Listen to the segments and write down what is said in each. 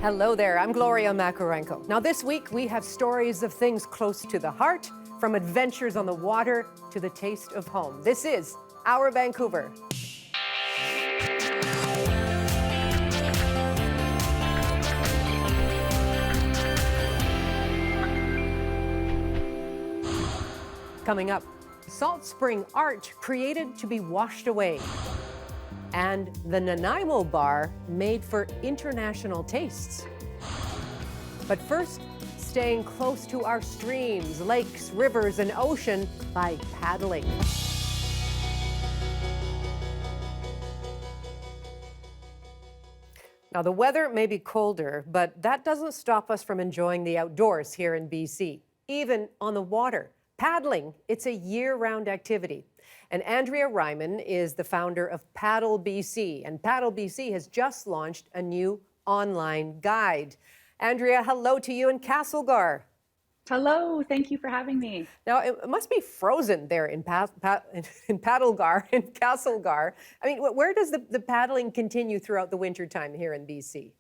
Hello there, I'm Gloria Makarenko. Now this week we have stories of things close to the heart, from adventures on the water to the taste of home. This is Our Vancouver. Coming up, salt spring art created to be washed away. And the Nanaimo bar made for international tastes. But first, staying close to our streams, lakes, rivers, and ocean by paddling. Now, the weather may be colder, but that doesn't stop us from enjoying the outdoors here in BC, even on the water. Paddling, it's a year-round activity. And Andrea Ryman is the founder of Paddle BC, and Paddle BC has just launched a new online guide. Andrea, hello to you in Castlegar. Hello, thank you for having me. Now, it must be frozen there in Paddlegar, in Castlegar. I mean, where does the paddling continue throughout the winter time here in BC?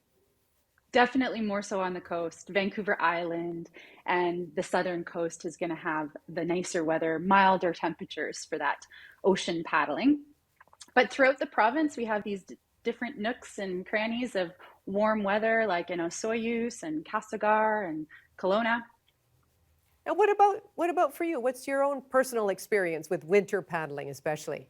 Definitely more so on the coast. Vancouver Island and the southern coast is going to have the nicer weather, milder temperatures for that ocean paddling. But throughout the province, we have these different nooks and crannies of warm weather, like in Osoyoos and Castlegar and Kelowna. Now, what about for you? What's your own personal experience with winter paddling, especially?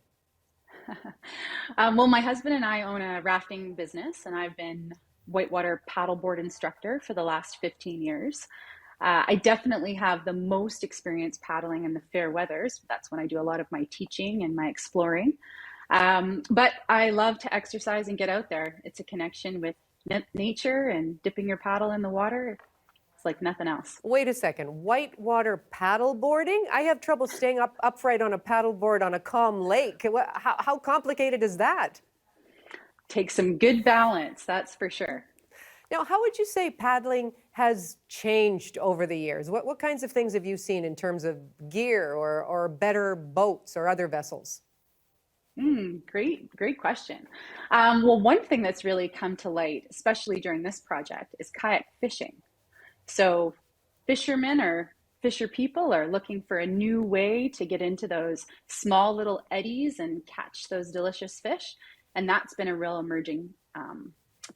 Well, my husband and I own a rafting business, and I've been whitewater paddleboard instructor for the last 15 years. I definitely have the most experience paddling in the fair weathers. That's when I do a lot of my teaching and my exploring. But I love to exercise and get out there. It's a connection with nature, and dipping your paddle in the water. It's like nothing else. Wait a second, whitewater paddleboarding? I have trouble staying upright on a paddleboard on a calm lake. How complicated is that? Take some good balance, that's for sure. Now, how would you say paddling has changed over the years? What kinds of things have you seen in terms of gear or better boats or other vessels? Great question. Well, one thing that's really come to light, especially during this project, is kayak fishing. So fishermen or fisher people are looking for a new way to get into those small little eddies and catch those delicious fish. And that's been a real emerging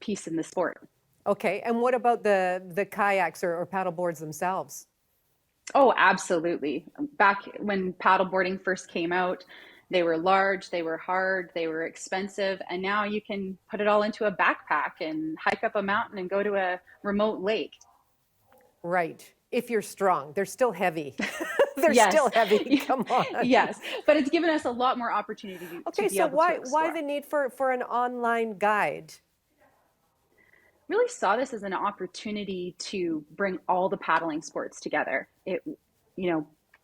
piece in the sport. Okay, and what about the kayaks or paddle boards themselves? Oh, absolutely. Back when paddleboarding first came out, they were large, they were hard, they were expensive, and now you can put it all into a backpack and hike up a mountain and go to a remote lake. Right. If you're strong, they're still heavy. They're Yes. still heavy. Come on. Yes, but it's given us a lot more opportunity Okay, to be so able to why explore. the need for an online guide? Really saw this as an opportunity to bring all the paddling sports together.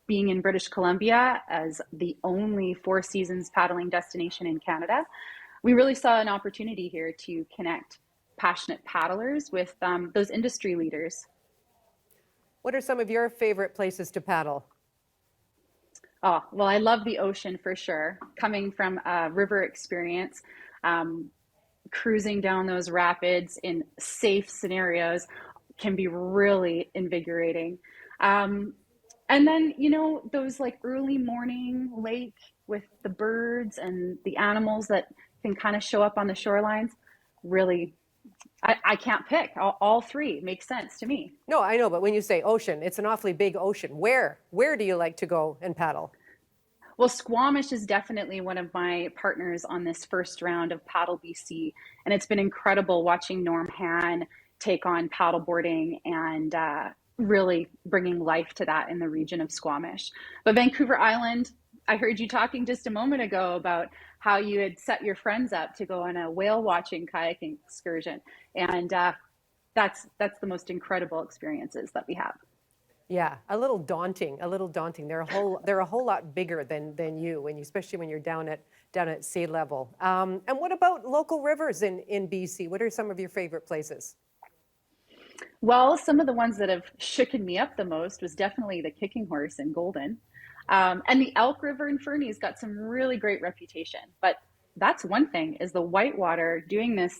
Being in British Columbia as the only Four Seasons paddling destination in Canada, we really saw an opportunity here to connect passionate paddlers with those industry leaders. What are some of your favorite places to paddle? Oh, well, I love the ocean for sure. Coming from a river experience, cruising down those rapids in safe scenarios can be really invigorating. And then, those like early morning lake with the birds and the animals that can kind of show up on the shorelines, really, I can't pick. All three make sense to me. No, I know, but when you say ocean, it's an awfully big ocean. Where do you like to go and paddle? Well, Squamish is definitely one of my partners on this first round of Paddle BC, and it's been incredible watching Norm Han take on paddleboarding and really bringing life to that in the region of Squamish. But Vancouver Island, I heard you talking just a moment ago about how you had set your friends up to go on a whale watching kayaking excursion, and that's the most incredible experiences that we have. Yeah, a little daunting. They're a whole lot bigger than you, especially when you're down at sea level. And what about local rivers in BC? What are some of your favorite places? Well, some of the ones that have shooken me up the most was definitely the Kicking Horse in Golden. And the Elk River in Fernie's got some really great reputation. But that's one thing, is the whitewater doing this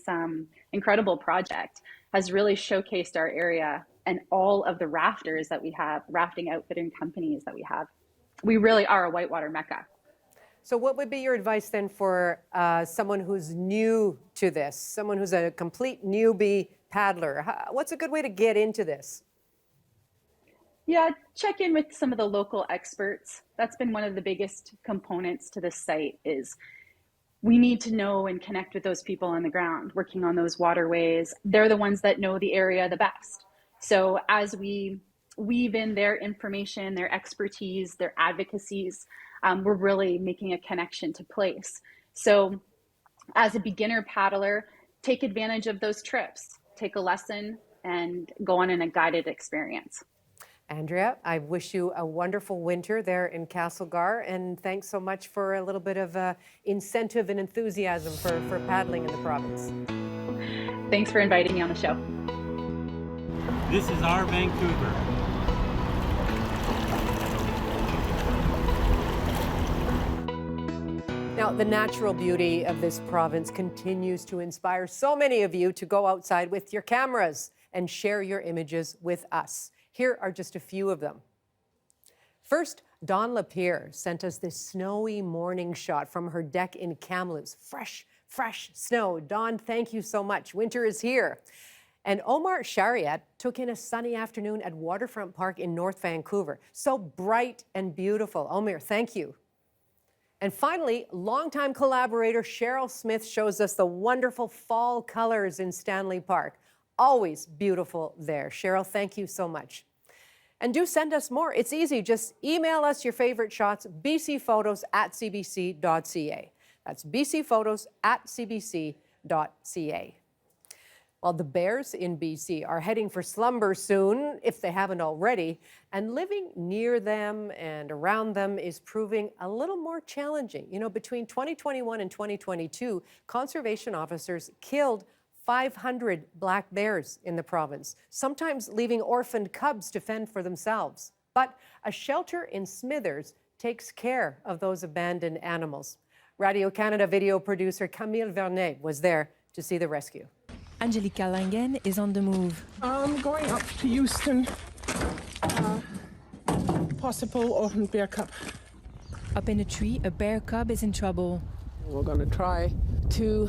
incredible project has really showcased our area and all of the rafters that we have, rafting outfitting companies that we have. We really are a whitewater mecca. So what would be your advice then for someone who's new to this, someone who's a complete newbie paddler? What's a good way to get into this? Yeah, check in with some of the local experts. That's been one of the biggest components to this site is we need to know and connect with those people on the ground working on those waterways. They're the ones that know the area the best. So as we weave in their information, their expertise, their advocacies, we're really making a connection to place. So as a beginner paddler, take advantage of those trips, take a lesson and go on in a guided experience. Andrea, I wish you a wonderful winter there in Castlegar, and thanks so much for a little bit of incentive and enthusiasm for paddling in the province. Thanks for inviting me on the show. This is our Vancouver. Now, the natural beauty of this province continues to inspire so many of you to go outside with your cameras and share your images with us. Here are just a few of them. First, Dawn Lapierre sent us this snowy morning shot from her deck in Kamloops. Fresh snow. Dawn, thank you so much. Winter is here. And Omar Shariat took in a sunny afternoon at Waterfront Park in North Vancouver. So bright and beautiful. Omar, thank you. And finally, longtime collaborator Cheryl Smith shows us the wonderful fall colors in Stanley Park. Always beautiful there. Cheryl, thank you so much. And do send us more. It's easy. Just email us your favorite shots, bcphotos@cbc.ca. That's bcphotos@cbc.ca. Well, the bears in BC are heading for slumber soon, if they haven't already, and living near them and around them is proving a little more challenging. You know, between 2021 and 2022, conservation officers killed 500 black bears in the province, sometimes leaving orphaned cubs to fend for themselves. But a shelter in Smithers takes care of those abandoned animals. Radio Canada video producer Camille Vernet was there to see the rescue. Angelica Langen is on the move. I'm going up to Houston. Possible orphaned bear cub. Up in a tree, a bear cub is in trouble. We're going to try to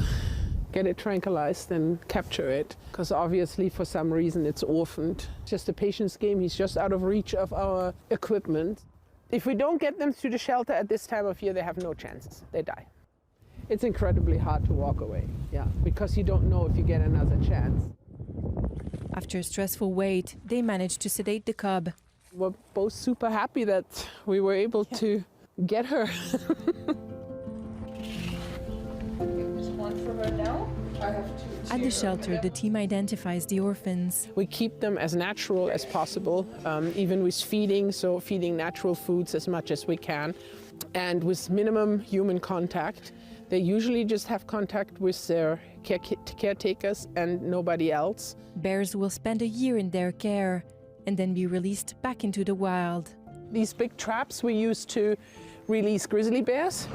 get it tranquilized and capture it, because obviously for some reason it's orphaned. Just a patience game. He's just out of reach of our equipment. If we don't get them to the shelter at this time of year, they have no chances. They die. It's incredibly hard to walk away, because you don't know if you get another chance. After a stressful wait, they managed to sedate the cub. We're both super happy that we were able to get her. At the shelter, the team identifies the orphans. We keep them as natural as possible, even with feeding, so feeding natural foods as much as we can, and with minimum human contact. They usually just have contact with their caretakers and nobody else. Bears will spend a year in their care and then be released back into the wild. These big traps we use to release grizzly bears.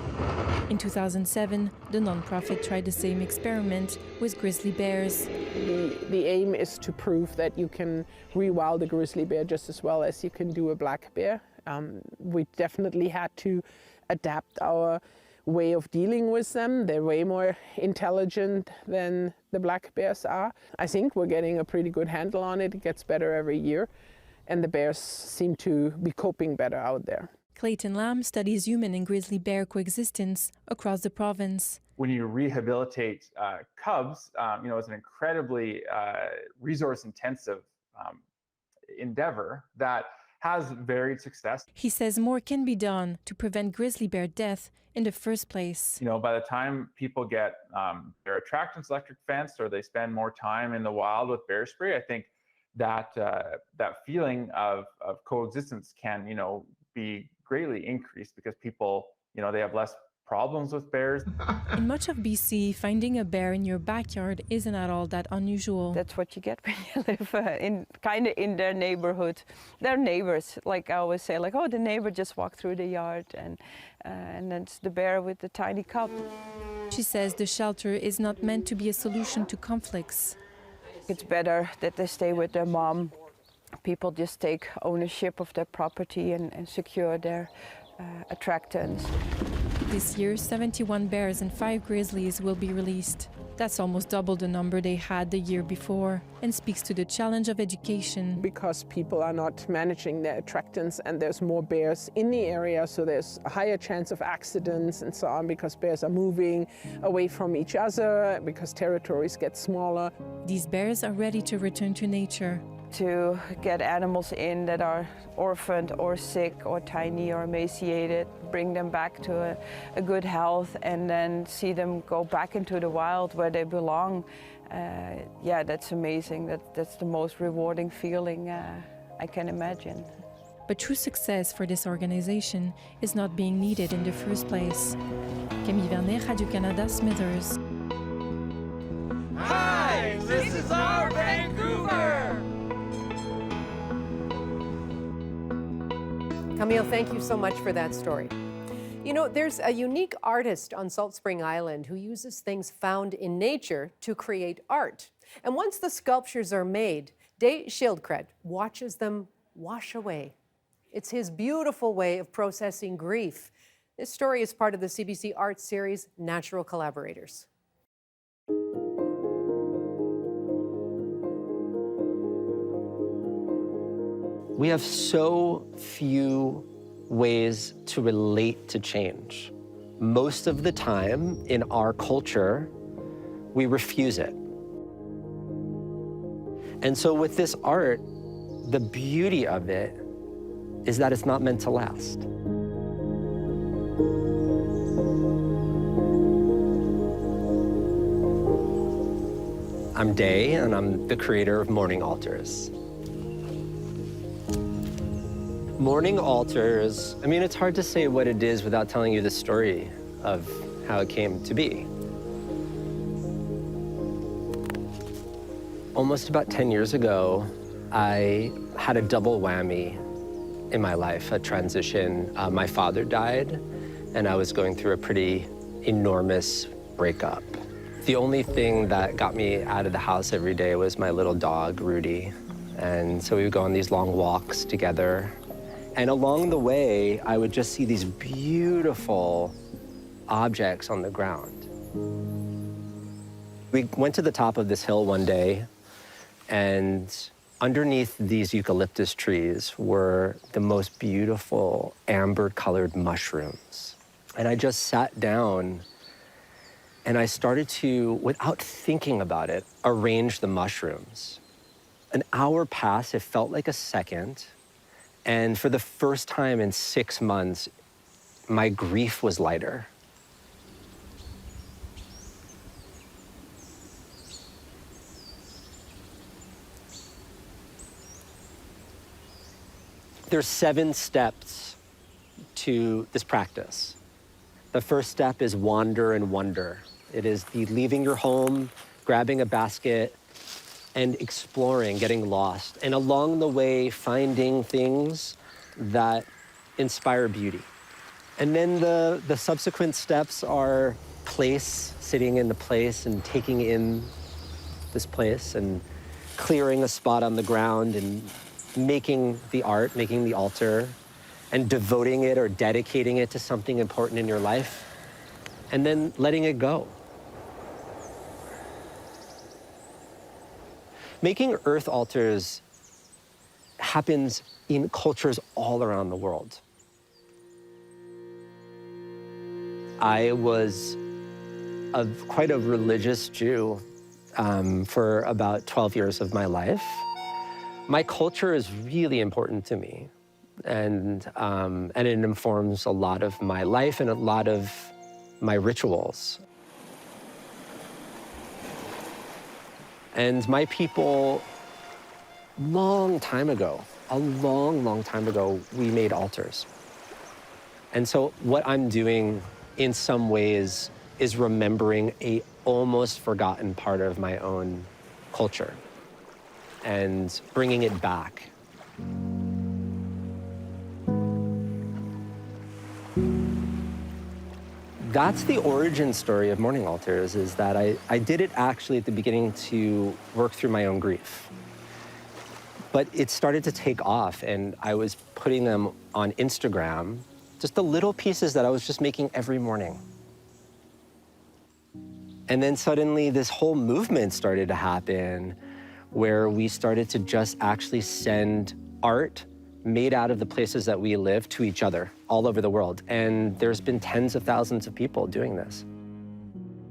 In 2007, the nonprofit tried the same experiment with grizzly bears. The aim is to prove that you can rewild a grizzly bear just as well as you can do a black bear. We definitely had to adapt our way of dealing with them. They're way more intelligent than the black bears are. I think we're getting a pretty good handle on it. It gets better every year, and the bears seem to be coping better out there. Clayton Lamb studies human and grizzly bear coexistence across the province. When you rehabilitate cubs, it's an incredibly resource-intensive endeavor that has varied success. He says more can be done to prevent grizzly bear death in the first place. By the time people get their attractants electric fenced or they spend more time in the wild with bear spray, I think that feeling of coexistence can, be greatly increased because people, they have less problems with bears. In much of BC, finding a bear in your backyard isn't at all that unusual. That's what you get when you live in their neighborhood. They're neighbors, like I always say, the neighbor just walked through the yard, and then it's the bear with the tiny cub. She says the shelter is not meant to be a solution to conflicts. It's better that they stay with their mom. People just take ownership of their property and secure their attractants. This year, 71 bears and 5 grizzlies will be released. That's almost double the number they had the year before, and speaks to the challenge of education. Because people are not managing their attractants and there's more bears in the area, so there's a higher chance of accidents and so on, because bears are moving away from each other, because territories get smaller. These bears are ready to return to nature. To get animals in that are orphaned or sick or tiny or emaciated, bring them back to a good health, and then see them go back into the wild where they belong. Yeah, that's amazing. That's the most rewarding feeling I can imagine. But true success for this organization is not being needed in the first place. Camille Vernet, Radio-Canada, Smithers. Hi, this is our Vancouver! Camille, thank you so much for that story. You know, there's a unique artist on Salt Spring Island who uses things found in nature to create art. And once the sculptures are made, Day Schildkred watches them wash away. It's his beautiful way of processing grief. This story is part of the CBC Arts series, Natural Collaborators. We have so few ways to relate to change. Most of the time in our culture, we refuse it. And so with this art, the beauty of it is that it's not meant to last. I'm Day, and I'm the creator of Morning Altars. Morning Altars, I mean, it's hard to say what it is without telling you the story of how it came to be. Almost about 10 years ago, I had a double whammy in my life, a transition. My father died, and I was going through a pretty enormous breakup. The only thing that got me out of the house every day was my little dog, Rudy. And so we would go on these long walks together. And along the way, I would just see these beautiful objects on the ground. We went to the top of this hill one day, and underneath these eucalyptus trees were the most beautiful amber-colored mushrooms. And I just sat down, and I started to, without thinking about it, arrange the mushrooms. An hour passed, it felt like a second. And for the first time in 6 months, my grief was lighter. There's 7 steps to this practice. The first step is wander and wonder. It is the leaving your home, grabbing a basket, and exploring, getting lost, and along the way, finding things that inspire beauty. And then the subsequent steps are place, sitting in the place and taking in this place and clearing a spot on the ground and making the art, making the altar, and devoting it or dedicating it to something important in your life, and then letting it go. Making earth altars happens in cultures all around the world. I was quite a religious Jew for about 12 years of my life. My culture is really important to me, and it informs a lot of my life and a lot of my rituals. And my people, long time ago, a long time ago, we made altars. And so what I'm doing in some ways is remembering a almost forgotten part of my own culture and bringing it back. That's the origin story of Morning Altars, is that I did it actually at the beginning to work through my own grief. But it started to take off, and I was putting them on Instagram, just the little pieces that I was just making every morning. And then suddenly this whole movement started to happen where we started to just actually send art made out of the places that we live to each other all over the world. And there's been tens of thousands of people doing this.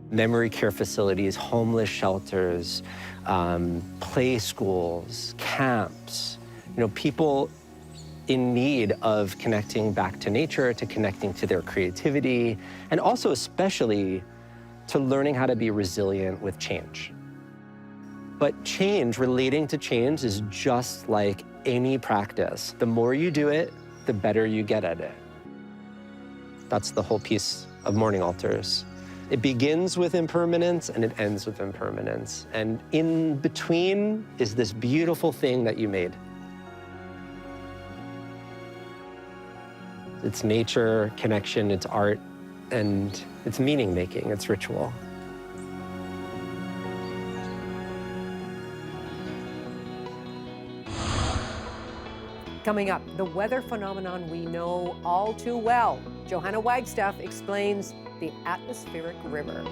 Memory care facilities, homeless shelters, play schools, camps, people in need of connecting back to nature, to connecting to their creativity, and also especially to learning how to be resilient with change. But change, relating to change, is just like any practice. The more you do it, the better you get at it. That's the whole piece of Morning Altars. It begins with impermanence and it ends with impermanence. And in between is this beautiful thing that you made. It's nature, connection, it's art, and it's meaning making, it's ritual. Coming up, the weather phenomenon we know all too well. Johanna Wagstaff explains the atmospheric river.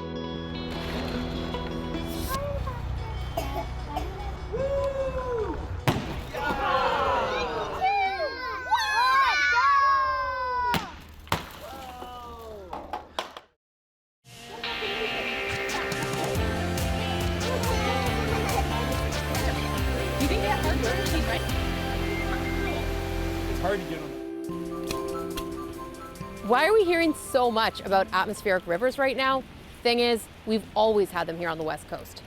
Why are we hearing so much about atmospheric rivers right now? Thing is, we've always had them here on the West Coast.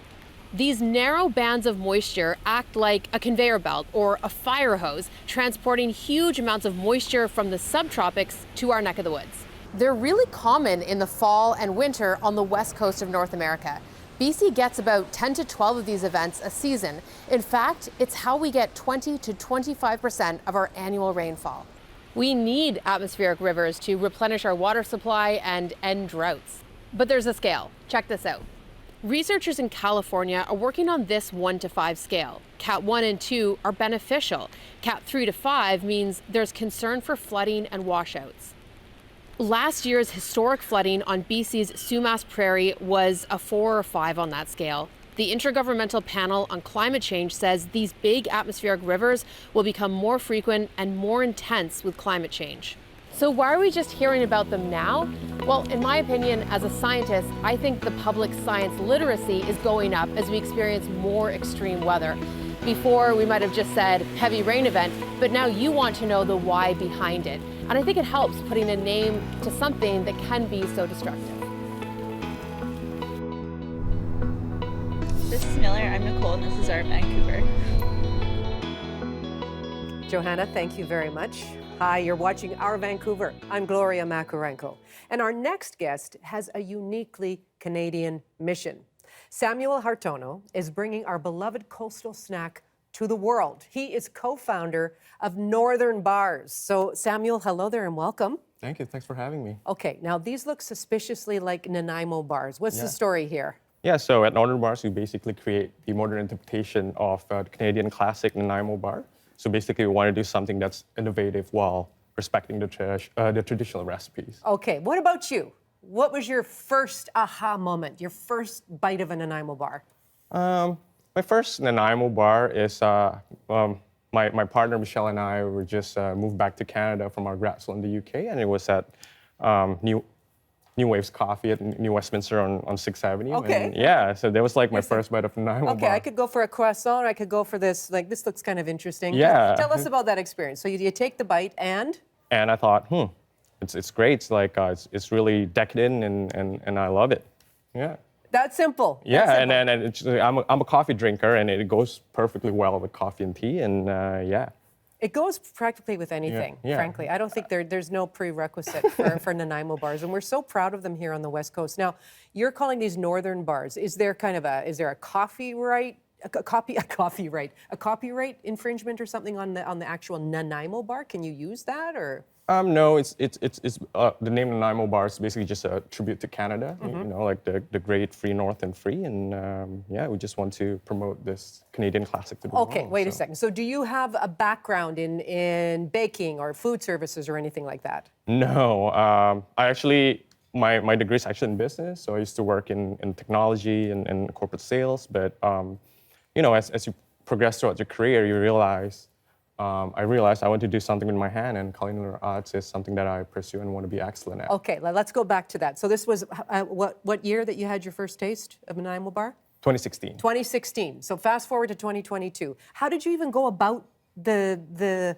These narrow bands of moisture act like a conveyor belt or a fire hose, transporting huge amounts of moisture from the subtropics to our neck of the woods. They're really common in the fall and winter on the west coast of North America. BC gets about 10 to 12 of these events a season. In fact, it's how we get 20 to 25% of our annual rainfall. We need atmospheric rivers to replenish our water supply and end droughts. But there's a scale. Check this out. Researchers in California are working on this 1 to 5 scale. Cat 1 and 2 are beneficial. Cat 3 to 5 means there's concern for flooding and washouts. Last year's historic flooding on BC's Sumas Prairie was a 4 or 5 on that scale. The Intergovernmental Panel on Climate Change says these big atmospheric rivers will become more frequent and more intense with climate change. So why are we just hearing about them now? Well, in my opinion, as a scientist, I think the public science literacy is going up as we experience more extreme weather. Before, we might have just said heavy rain event, but now you want to know the why behind it. And I think it helps putting a name to something that can be so destructive. This is Miller, I'm Nicole, and this is our Vancouver. Johanna, thank you very much. Hi, you're watching Our Vancouver. I'm Gloria Makurenko. And our next guest has a uniquely Canadian mission. Samuel Hartono is bringing our beloved coastal snack to the world. He is co-founder of Northern Bars. So Samuel, hello there and welcome. Thank you, thanks for having me. Okay, now these look suspiciously like Nanaimo bars. What's the story here? Yeah, so at Northern Bars, we basically create the modern interpretation of the Canadian classic Nanaimo bar. So basically, we want to do something that's innovative while respecting the traditional recipes. Okay, what about you? What was your first aha moment, your first bite of a Nanaimo bar? My first Nanaimo bar is my partner Michelle and I were just moved back to Canada from our grad school in the UK, and it was at New Waves Coffee at New Westminster on 6th Avenue. Okay. And yeah, so that was like my first bite of Nanaimo bar. Okay, I could go for a croissant, or I could go for this. Like, this looks kind of interesting. Yeah. Tell us about that experience. So you take the bite and? And I thought, it's great. It's like it's really decadent, and I love it. Yeah. That's simple. Yeah, That's simple. and I'm a coffee drinker, and it goes perfectly well with coffee and tea, and yeah. It goes practically with anything, Yeah. frankly. I don't think there's no prerequisite for Nanaimo bars, and we're so proud of them here on the West Coast. Now, you're calling these Northern Bars. Is there a copyright infringement or something on the actual Nanaimo bar? Can you use that or? No, it's the name Nanaimo Bar is basically just a tribute to Canada. You know, like the great free north and free, and yeah, we just want to promote this Canadian classic to the world. Okay, wait a second. So do you have a background in baking or food services or anything like that? No, I actually my degree is actually in business, so I used to work in technology and corporate sales. But you know, as you progress throughout your career, you realize. I realized I want to do something with my hand, and culinary arts is something that I pursue and want to be excellent at. Okay, let's go back to that. So this was what year that you had your first taste of Nanaimo Bar? 2016. 2016. So fast forward to 2022. How did you even go about the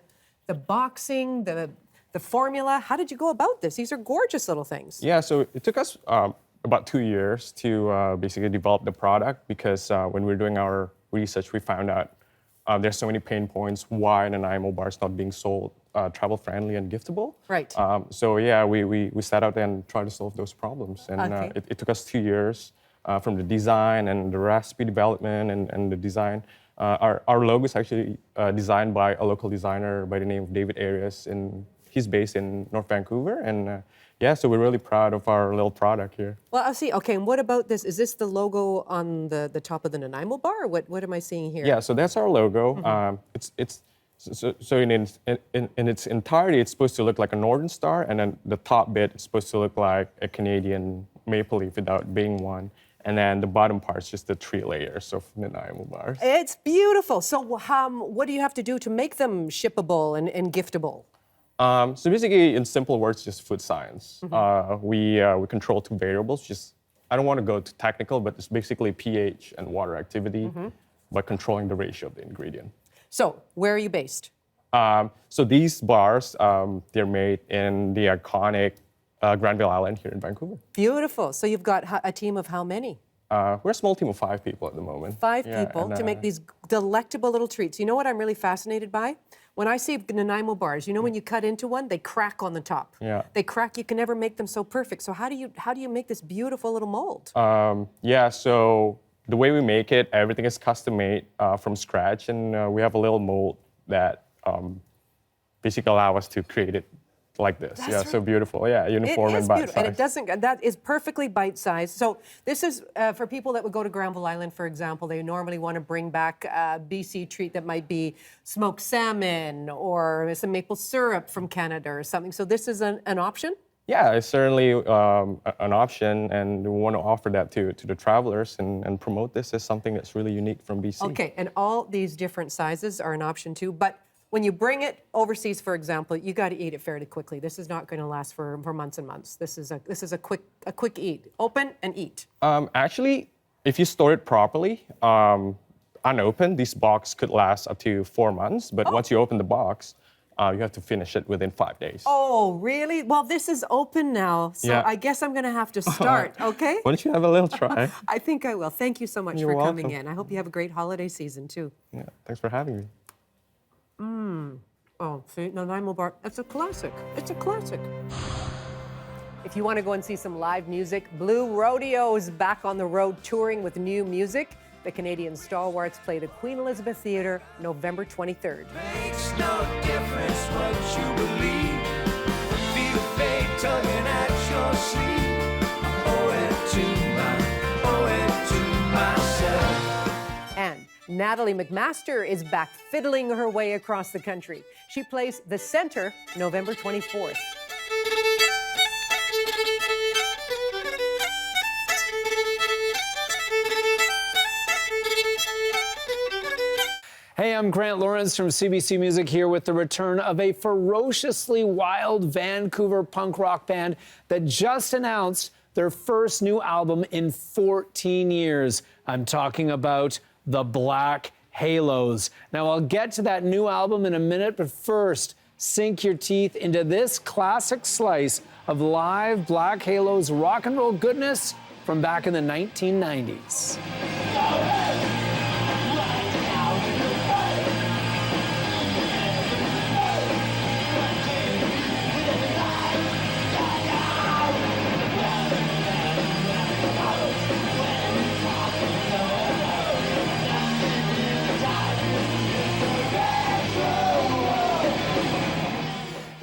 boxing, the formula? How did you go about this? These are gorgeous little things. Yeah, so it took us about 2 years to basically develop the product, because when we were doing our research, we found out there's so many pain points why Nanaimo Bar is not being sold travel-friendly and giftable. Right. So yeah, we set out and tried to solve those problems. And Okay. it took us 2 years from the design and the recipe development and the design. Our logo is actually designed by a local designer by the name of David Arias, and he's based in North Vancouver. And yeah, so we're really proud of our little product here. Well, I see. Okay, and what about this? Is this the logo on the top of the Nanaimo Bar? Or what am I seeing here? Yeah, so that's our logo. So in its entirety, it's supposed to look like a northern star, and then the top bit is supposed to look like a Canadian maple leaf without being one. And then the bottom part is just the 3 layers of Nanaimo bars. It's beautiful. So what do you have to do to make them shippable and giftable? So basically, in simple words, just food science. We control 2 variables. Just I don't want to go too technical, but it's basically pH and water activity, by controlling the ratio of the ingredient. So where are you based? So these bars, they're made in the iconic Granville Island here in Vancouver. Beautiful. So you've got a team of how many? We're a small team of 5 people at the moment. 5 Yeah, people and, to make these delectable little treats. You know what I'm really fascinated by? When I see Nanaimo bars, you know when you cut into one, they crack on the top. Yeah. They crack. You can never make them so perfect. So how do you make this beautiful little mold? Yeah, so the way we make it, everything is custom made from scratch, and we have a little mold that basically allow us to create it like this. That's yeah, right. so beautiful. Yeah, uniform It is and beautiful, bite-sized. and that is perfectly bite-sized. So this is for people that would go to Granville Island, for example. They normally want to bring back a BC treat that might be smoked salmon or some maple syrup from Canada or something. So this is an option? Yeah, it's certainly an option, and we want to offer that to the travelers and promote this as something that's really unique from BC. Okay, and all these different sizes are an option too, but when you bring it overseas, for example, you got to eat it fairly quickly. This is not going to last for months and months. This is a quick eat. Open and eat. Actually, if you store it properly, unopened, this box could last up to 4 months. But once you open the box, you have to finish it within 5 days. Oh, really? Well, this is open now, so Yeah. I guess I'm going to have to start, okay? Why don't you have a little try? I think I will. Thank you so much You're for coming welcome. in. I hope you have a great holiday season, too. Yeah, thanks for having me. Oh, see, Nanaimo Bar, it's a classic. It's a classic. If you want to go and see some live music, Blue Rodeo is back on the road touring with new music. The Canadian stalwarts play the Queen Elizabeth Theatre November 23rd. Makes no difference what you believe. Feel fate tugging at your sleeve. Owe it to myself. And Natalie McMaster is back fiddling her way across the country. She plays The Centre November 24th. Hey, I'm Grant Lawrence from CBC Music here with the return of a ferociously wild Vancouver punk rock band that just announced their first new album in 14 years. I'm talking about the Black Halos. Now, I'll get to that new album in a minute, but first, sink your teeth into this classic slice of live Black Halos rock and roll goodness from back in the 1990s.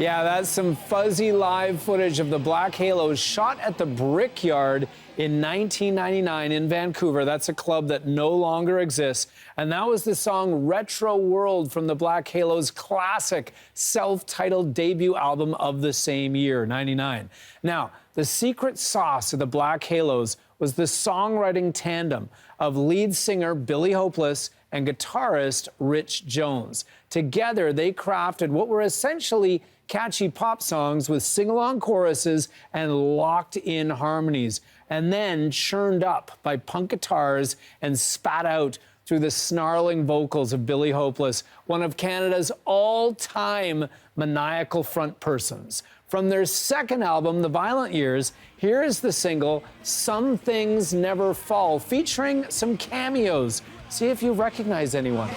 Yeah, that's some fuzzy live footage of the Black Halos shot at the Brickyard in 1999 in Vancouver. That's a club that no longer exists. And that was the song Retro World from the Black Halos' classic self-titled debut album of the same year, 99. Now, the secret sauce of the Black Halos was the songwriting tandem of lead singer Billy Hopeless and guitarist Rich Jones. Together, they crafted what were essentially catchy pop songs with sing-along choruses and locked-in harmonies, and then churned up by punk guitars and spat out through the snarling vocals of Billy Hopeless, one of Canada's all-time maniacal front persons. From their second album, The Violent Years, here is the single Some Things Never Fall, featuring some cameos. See if you recognize anyone.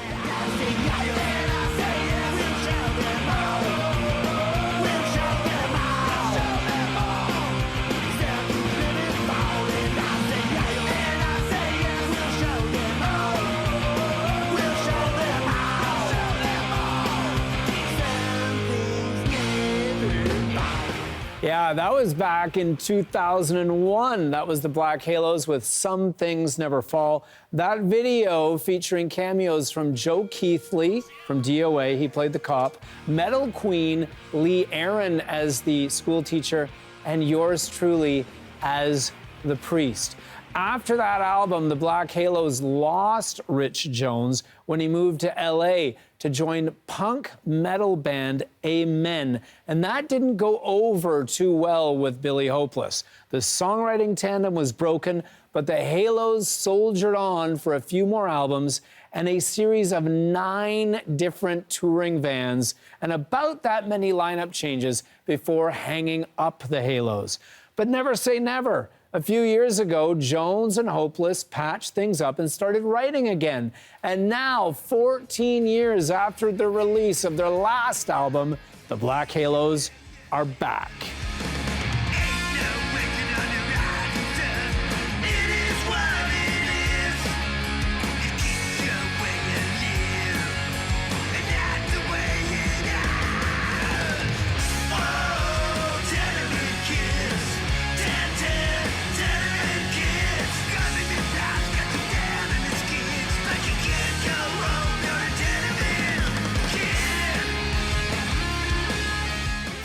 Yeah, that was back in 2001. That was the Black Halos with Some Things Never Fall. That video featuring cameos from Joe Keithley from DOA, he played the cop, Metal Queen, Lee Aaron as the school teacher, and yours truly as the priest. After that album, the Black Halos lost Rich Jones when he moved to LA to join punk metal band Amen. And that didn't go over too well with Billy Hopeless. The songwriting tandem was broken, but the Halos soldiered on for a few more albums and a series of 9 different touring vans and about that many lineup changes before hanging up the Halos. But never say never. A few years ago, Jones and Hopeless patched things up and started writing again. And now, 14 years after the release of their last album, the Black Halos are back.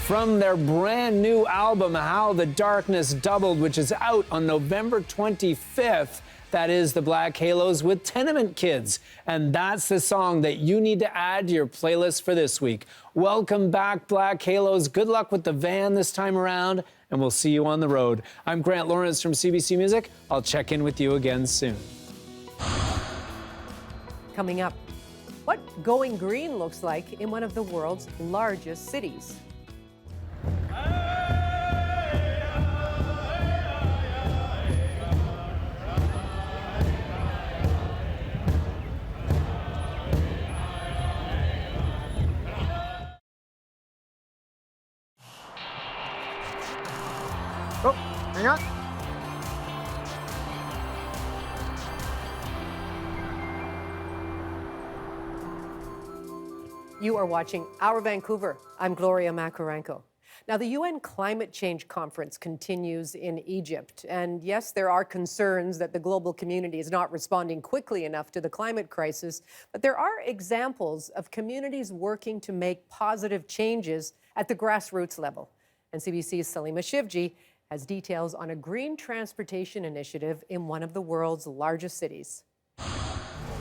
From their brand new album, How the Darkness Doubled, which is out on November 25th, that is the Black Halos with Tenement Kids. And that's the song that you need to add to your playlist for this week. Welcome back, Black Halos. Good luck with the van this time around, and we'll see you on the road. I'm Grant Lawrence from CBC Music. I'll check in with you again soon. Coming up, what going green looks like in one of the world's largest cities. Oh, hang on. You are watching Our Vancouver. I'm Gloria Makarenko. Now, the UN Climate Change Conference continues in Egypt. And yes, there are concerns that the global community is not responding quickly enough to the climate crisis. But there are examples of communities working to make positive changes at the grassroots level. And CBC's Salima Shivji has details on a green transportation initiative in one of the world's largest cities.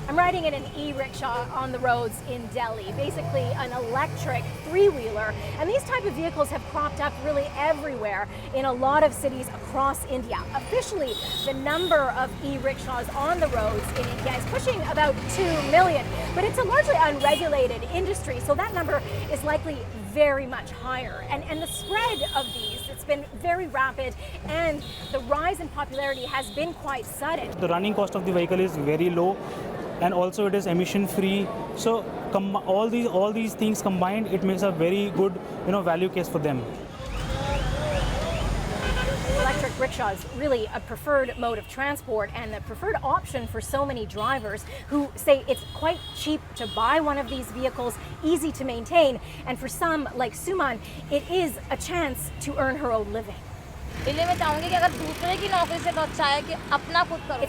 I'm riding in an e-rickshaw on the roads in Delhi, basically an electric three-wheeler. And these type of vehicles have cropped up really everywhere in a lot of cities across India. Officially, the number of e-rickshaws on the roads in India is pushing about 2 million. But it's a largely unregulated industry, so that number is likely very much higher. And the spread of these, it's been very rapid, and the rise in popularity has been quite sudden. The running cost of the vehicle is very low, and also it is emission free. So all these things combined, it makes a very good value case for them. Electric rickshaw is really a preferred mode of transport and the preferred option for so many drivers who say it's quite cheap to buy one of these vehicles, easy to maintain, and for some, like Suman, it is a chance to earn her own living. It's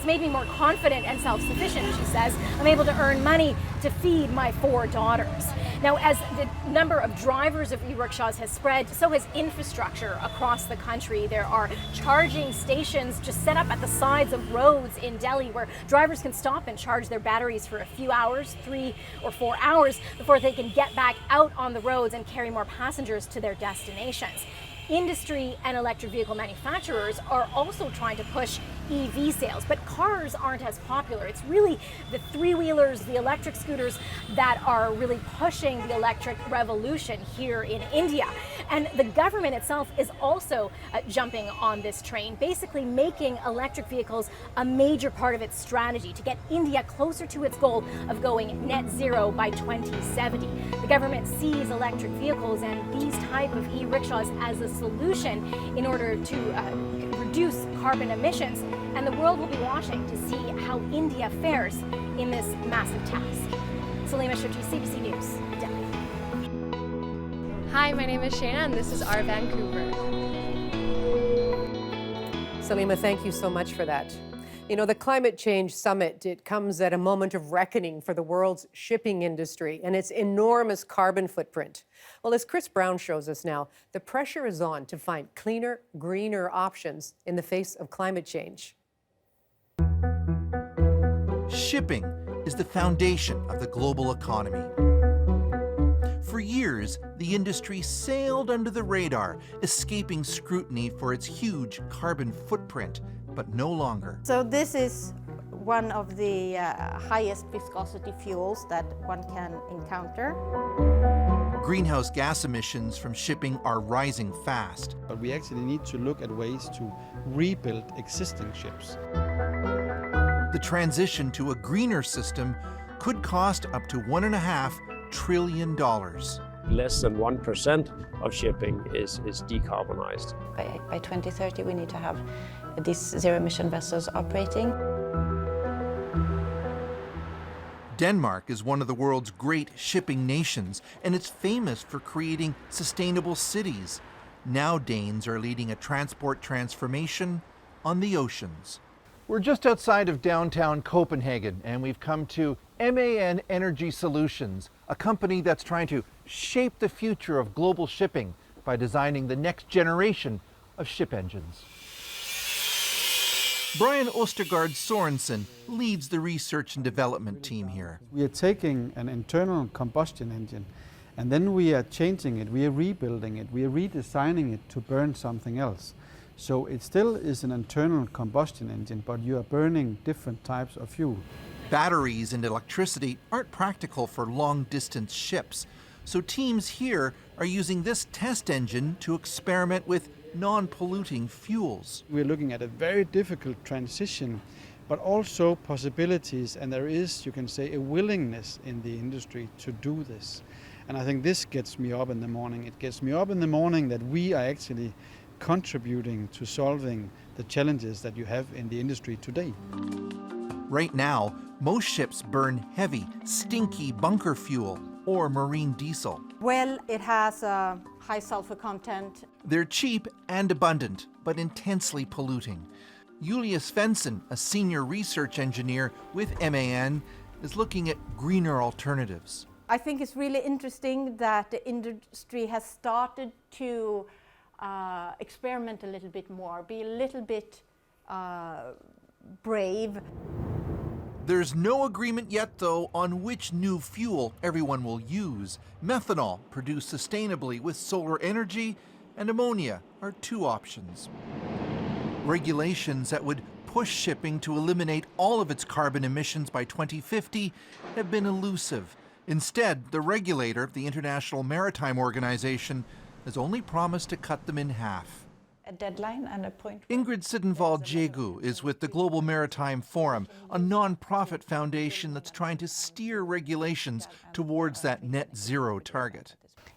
made me more confident and self-sufficient, she says. I'm able to earn money to feed my 4 daughters. Now, as the number of drivers of e-rickshaws has spread, so has infrastructure across the country. There are charging stations just set up at the sides of roads in Delhi where drivers can stop and charge their batteries for a few hours, 3 or 4 hours, before they can get back out on the roads and carry more passengers to their destinations. Industry and electric vehicle manufacturers are also trying to push EV sales, but cars aren't as popular. It's really the 3-wheelers, the electric scooters that are really pushing the electric revolution here in India. And the government itself is also jumping on this train, basically making electric vehicles a major part of its strategy to get India closer to its goal of going net zero by 2070. The government sees electric vehicles and these type of e-rickshaws as a solution in order to reduce carbon emissions, and the world will be watching to see how India fares in this massive task. Salima Shivji, CBC News, Delhi. Hi, my name is Shayna and this is our Vancouver. Salima, thank you so much for that. You know, the Climate Change Summit, it comes at a moment of reckoning for the world's shipping industry and its enormous carbon footprint. Well, as Chris Brown shows us now, the pressure is on to find cleaner, greener options in the face of climate change. Shipping is the foundation of the global economy. For years, the industry sailed under the radar, escaping scrutiny for its huge carbon footprint, but no longer. So this is one of the highest viscosity fuels that one can encounter. Greenhouse gas emissions from shipping are rising fast. But we actually need to look at ways to rebuild existing ships. The transition to a greener system could cost up to $1.5 trillion. Less than 1% of shipping is decarbonized. By 2030, we need to have these zero-emission vessels operating. Denmark is one of the world's great shipping nations, and it's famous for creating sustainable cities. Now Danes are leading a transport transformation on the oceans. We're just outside of downtown Copenhagen, and we've come to MAN Energy Solutions, a company that's trying to shape the future of global shipping by designing the next generation of ship engines. Brian Ostergaard Sorensen leads the research and development team here. We are taking an internal combustion engine and then we are changing it, we are rebuilding it, we are redesigning it to burn something else. So it still is an internal combustion engine, but you are burning different types of fuel. Batteries and electricity aren't practical for long-distance ships, so teams here are using this test engine to experiment with non-polluting fuels. We're looking at a very difficult transition, but also possibilities, and there is, you can say, a willingness in the industry to do this. And I think this gets me up in the morning. It gets me up in the morning that we are actually contributing to solving the challenges that you have in the industry today. Right now, most ships burn heavy, stinky bunker fuel or marine diesel. Well, it has a high sulfur content. They're cheap and abundant, but intensely polluting. Julia Svensson, a senior research engineer with MAN, is looking at greener alternatives. I think it's really interesting that the industry has started to experiment a little bit more, be a little bit brave. There's no agreement yet, though, on which new fuel everyone will use. Methanol, produced sustainably with solar energy, and ammonia are two options. Regulations that would push shipping to eliminate all of its carbon emissions by 2050 have been elusive. Instead, the regulator, the International Maritime Organization, has only promised to cut them in half. A deadline and a point. Ingrid Sidenval Jegu is with the Global Maritime Forum, a non-profit foundation that's trying to steer regulations towards that net zero target.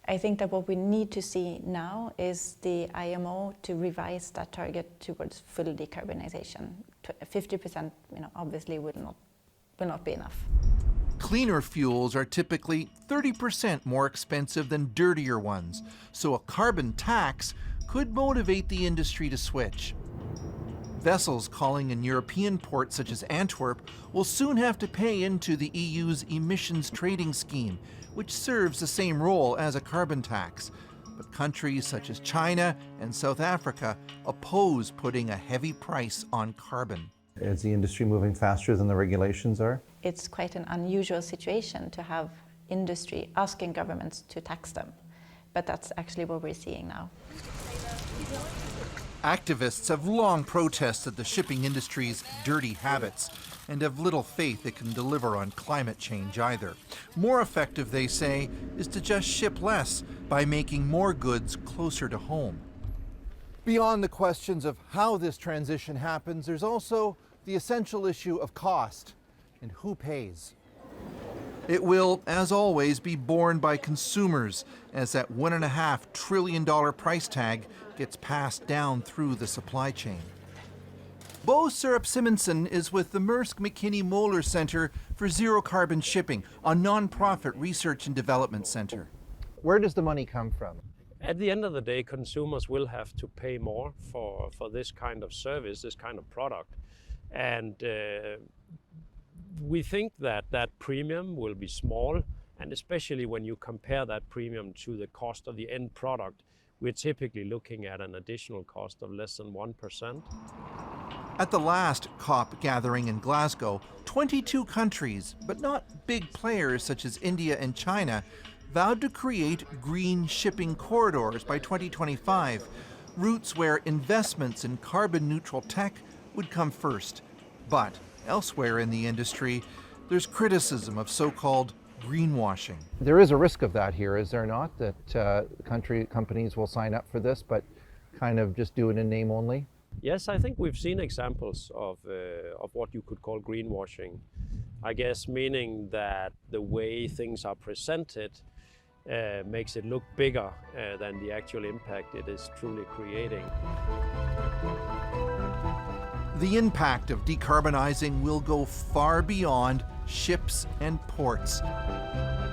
I think that what we need to see now is the IMO to revise that target towards full decarbonization. 50%, obviously will not be enough. Cleaner fuels are typically 30% more expensive than dirtier ones, so a carbon tax could motivate the industry to switch. Vessels calling in European ports such as Antwerp will soon have to pay into the EU's emissions trading scheme, which serves the same role as a carbon tax. But countries such as China and South Africa oppose putting a heavy price on carbon. Is the industry moving faster than the regulations are? It's quite an unusual situation to have industry asking governments to tax them, but that's actually what we're seeing now. Activists have long protested the shipping industry's dirty habits and have little faith it can deliver on climate change either. More effective, they say, is to just ship less by making more goods closer to home. Beyond the questions of how this transition happens, there's also the essential issue of cost and who pays. It will, as always, be borne by consumers as that $1.5 trillion price tag gets passed down through the supply chain. Bo Surup-Simonson is with the Maersk McKinney Moeller Center for Zero Carbon Shipping, a nonprofit research and development center. Where does the money come from? At the end of the day, consumers will have to pay more for this kind of service, this kind of product. And we think that that premium will be small, and especially when you compare that premium to the cost of the end product, we're typically looking at an additional cost of less than 1%. At the last COP gathering in Glasgow, 22 countries, but not big players such as India and China, vowed to create green shipping corridors by 2025, routes where investments in carbon-neutral tech would come first. But elsewhere in the industry, there's criticism of so-called greenwashing. There is a risk of that here, is there not? That companies will sign up for this, but kind of just do it in name only? Yes, I think we've seen examples of what you could call greenwashing. I guess meaning that the way things are presented makes it look bigger than the actual impact it is truly creating. The impact of decarbonizing will go far beyond ships and ports.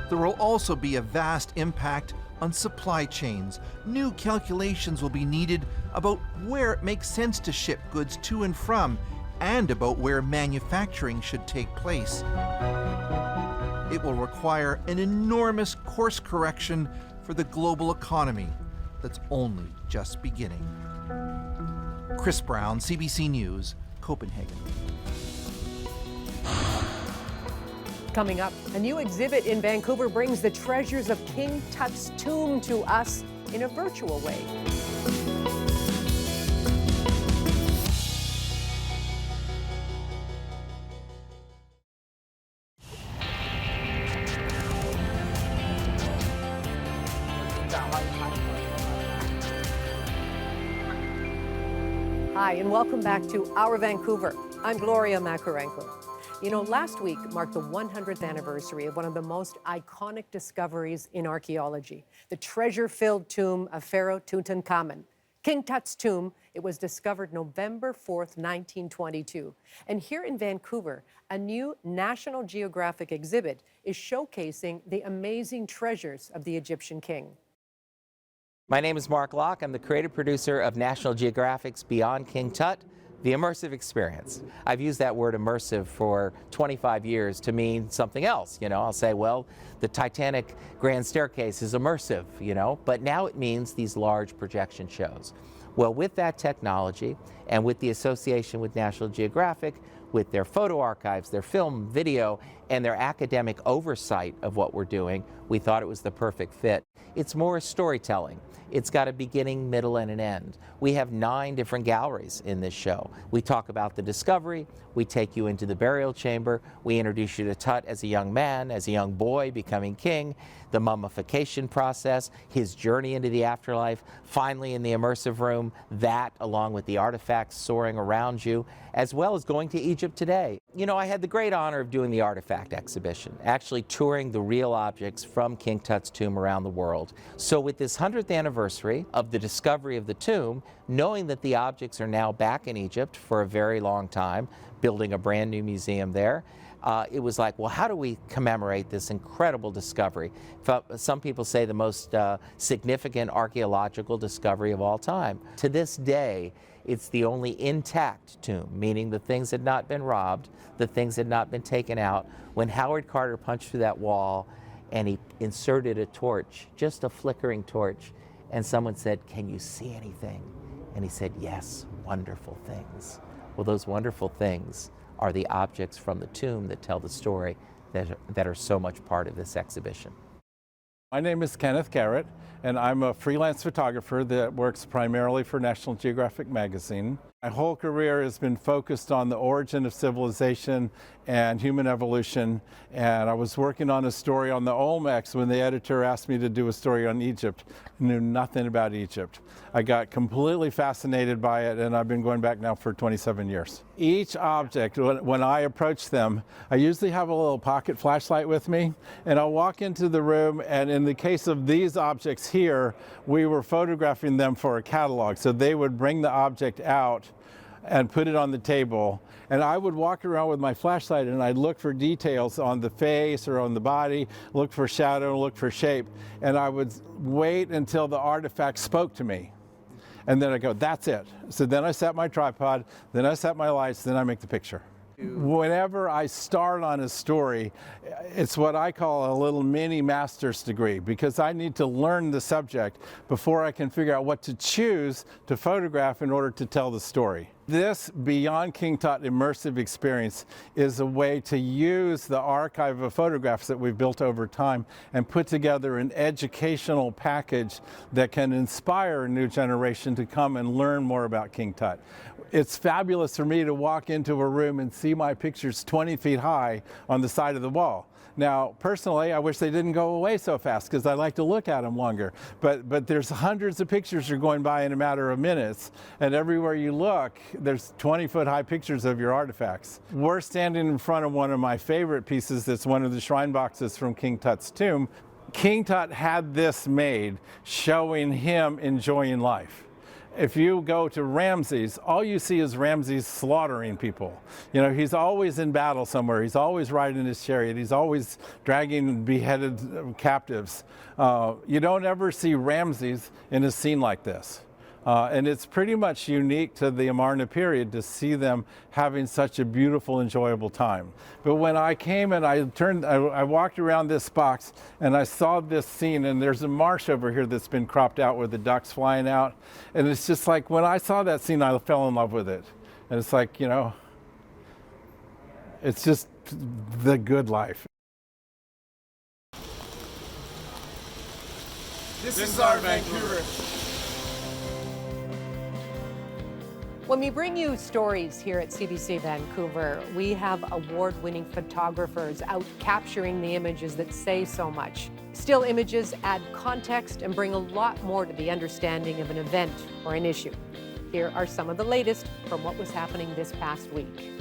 There will also be a vast impact on supply chains. New calculations will be needed about where it makes sense to ship goods to and from, and about where manufacturing should take place. It will require an enormous course correction for the global economy that's only just beginning. Chris Brown, CBC News, Copenhagen. Coming up, a new exhibit in Vancouver brings the treasures of King Tut's tomb to us in a virtual way. Hi, and welcome back to Our Vancouver. I'm Gloria Makarenko. You know, last week marked the 100th anniversary of one of the most iconic discoveries in archaeology, the treasure-filled tomb of Pharaoh Tutankhamun. King Tut's tomb, it was discovered November 4th, 1922. And here in Vancouver, a new National Geographic exhibit is showcasing the amazing treasures of the Egyptian king. My name is Mark Locke. I'm the creative producer of National Geographic's Beyond King Tut, the immersive experience. I've used that word immersive for 25 years to mean something else. You know, I'll say, well, the Titanic Grand Staircase is immersive, you know, but now it means these large projection shows. Well, with that technology and with the association with National Geographic, with their photo archives, their film, video, and their academic oversight of what we're doing, we thought it was the perfect fit. It's more storytelling. It's got a beginning, middle, and an end. We have 9 different galleries in this show. We talk about the discovery, we take you into the burial chamber, we introduce you to Tut as a young man, as a young boy becoming king, the mummification process, his journey into the afterlife, finally in the immersive room, that along with the artifacts soaring around you, as well as going to Egypt today. You know, I had the great honor of doing the artifact artifact exhibition, actually touring the real objects from King Tut's tomb around the world. So with this 100th anniversary of the discovery of the tomb, knowing that the objects are now back in Egypt for a very long time, building a brand new museum there, it was like, well, how do we commemorate this incredible discovery? Some people say the most significant archaeological discovery of all time. To this day, it's the only intact tomb, meaning the things had not been robbed, the things had not been taken out. When Howard Carter punched through that wall and he inserted a torch, just a flickering torch, and someone said, "Can you see anything?" And he said, "Yes, wonderful things." Well, those wonderful things are the objects from the tomb that tell the story that are so much part of this exhibition. My name is Kenneth Garrett, and I'm a freelance photographer that works primarily for National Geographic magazine. My whole career has been focused on the origin of civilization and human evolution, and I was working on a story on the Olmecs when the editor asked me to do a story on Egypt. I knew nothing about Egypt. I got completely fascinated by it, and I've been going back now for 27 years. Each object, when I approach them, I usually have a little pocket flashlight with me, and I'll walk into the room, and in the case of these objects here, we were photographing them for a catalog, so they would bring the object out and put it on the table, and I would walk around with my flashlight and I'd look for details on the face or on the body, look for shadow, look for shape, and I would wait until the artifact spoke to me. And then I go, that's it. So then I set my tripod, then I set my lights, then I make the picture. Whenever I start on a story, it's what I call a little mini master's degree, because I need to learn the subject before I can figure out what to choose to photograph in order to tell the story. This Beyond King Tut immersive experience is a way to use the archive of photographs that we've built over time and put together an educational package that can inspire a new generation to come and learn more about King Tut. It's fabulous for me to walk into a room and see my pictures 20 feet high on the side of the wall. Now, personally, I wish they didn't go away so fast because I like to look at them longer. But there's hundreds of pictures that are going by in a matter of minutes, and everywhere you look, there's 20-foot high pictures of your artifacts. We're standing in front of one of my favorite pieces that's one of the shrine boxes from King Tut's tomb. King Tut had this made showing him enjoying life. If you go to Ramses, all you see is Ramses slaughtering people. You know, he's always in battle somewhere. He's always riding his chariot. He's always dragging beheaded captives. You don't ever see Ramses in a scene like this. And it's pretty much unique to the Amarna period to see them having such a beautiful, enjoyable time. But when I came and I walked around this box and I saw this scene, and there's a marsh over here that's been cropped out with the ducks flying out. And it's just like, when I saw that scene, I fell in love with it. And it's like, you know, it's just the good life. This is our Vancouver. When we bring you stories here at CBC Vancouver, we have award-winning photographers out capturing the images that say so much. Still images add context and bring a lot more to the understanding of an event or an issue. Here are some of the latest from what was happening this past week.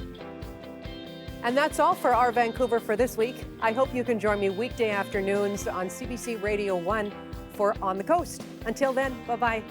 And that's all for our Vancouver for this week. I hope you can join me weekday afternoons on CBC Radio 1 for On the Coast. Until then, bye-bye.